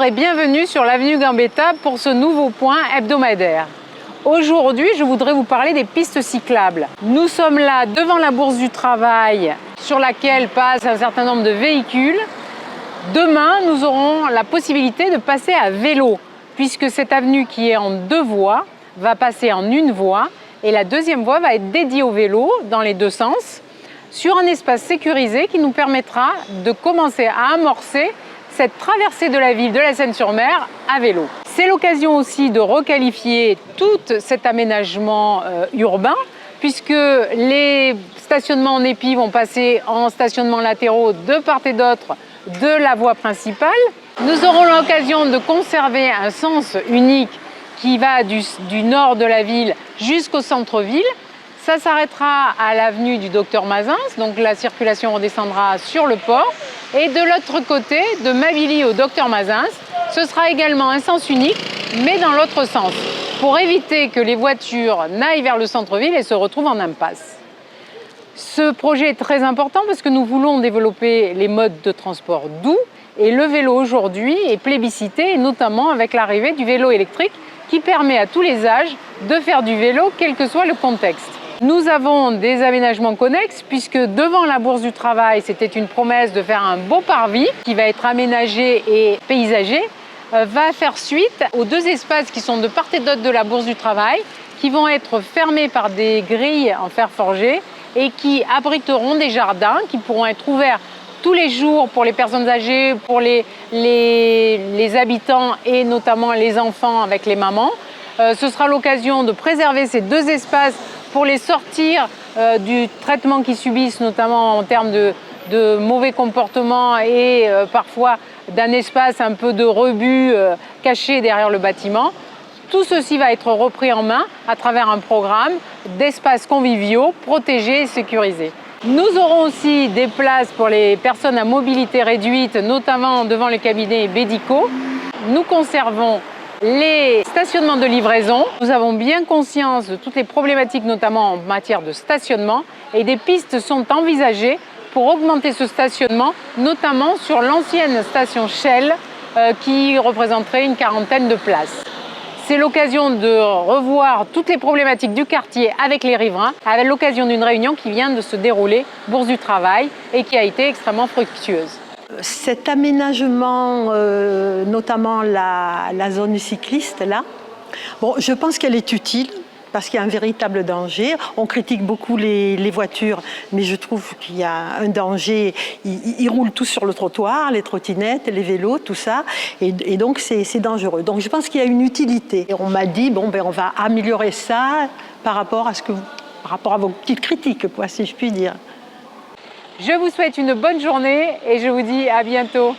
Bonjour et bienvenue sur l'avenue Gambetta pour ce nouveau point hebdomadaire. Aujourd'hui, je voudrais vous parler des pistes cyclables. Nous sommes là devant la Bourse du Travail sur laquelle passent un certain nombre de véhicules. Demain, nous aurons la possibilité de passer à vélo puisque cette avenue qui est en 2 voies va passer en 1 voie et la 2e voie va être dédiée au vélo dans les 2 sens sur un espace sécurisé qui nous permettra de commencer à amorcer cette traversée de la ville de la Seine-sur-Mer à vélo. C'est l'occasion aussi de requalifier tout cet aménagement urbain puisque les stationnements en épi vont passer en stationnements latéraux de part et d'autre de la voie principale. Nous aurons l'occasion de conserver un sens unique qui va du nord de la ville jusqu'au centre-ville. Ça s'arrêtera à l'avenue du Docteur Mazins, donc la circulation redescendra sur le port. Et de l'autre côté, de Mavilly au Docteur Mazins, ce sera également un sens unique, mais dans l'autre sens, pour éviter que les voitures n'aillent vers le centre-ville et se retrouvent en impasse. Ce projet est très important parce que nous voulons développer les modes de transport doux et le vélo aujourd'hui est plébiscité, et notamment avec l'arrivée du vélo électrique qui permet à tous les âges de faire du vélo, quel que soit le contexte. Nous avons des aménagements connexes puisque devant la Bourse du Travail, c'était une promesse de faire un beau parvis qui va être aménagé et paysagé, va faire suite aux 2 espaces qui sont de part et d'autre de la Bourse du Travail, qui vont être fermés par des grilles en fer forgé et qui abriteront des jardins qui pourront être ouverts tous les jours pour les personnes âgées, pour les habitants et notamment les enfants avec les mamans. Ce sera l'occasion de préserver ces 2 espaces pour les sortir du traitement qu'ils subissent, notamment en termes de mauvais comportements et parfois d'un espace un peu de rebut caché derrière le bâtiment. Tout ceci va être repris en main à travers un programme d'espaces conviviaux, protégés et sécurisés. Nous aurons aussi des places pour les personnes à mobilité réduite, notamment devant les cabinets médicaux. Nous conservons les stationnements de livraison. Nous avons bien conscience de toutes les problématiques, notamment en matière de stationnement, et des pistes sont envisagées pour augmenter ce stationnement, notamment sur l'ancienne station Shell qui représenterait une 40aine de places. C'est l'occasion de revoir toutes les problématiques du quartier avec les riverains, à l'occasion d'une réunion qui vient de se dérouler, Bourse du Travail, et qui a été extrêmement fructueuse. Cet aménagement, notamment la zone cycliste, là, bon, je pense qu'elle est utile parce qu'il y a un véritable danger. On critique beaucoup les voitures, mais je trouve qu'il y a un danger. Ils roulent tous sur le trottoir, les trottinettes, les vélos, tout ça, et donc c'est dangereux. Donc je pense qu'il y a une utilité. Et on m'a dit, bon, ben, on va améliorer ça par rapport à vos petites critiques, quoi, si je puis dire. Je vous souhaite une bonne journée et je vous dis à bientôt.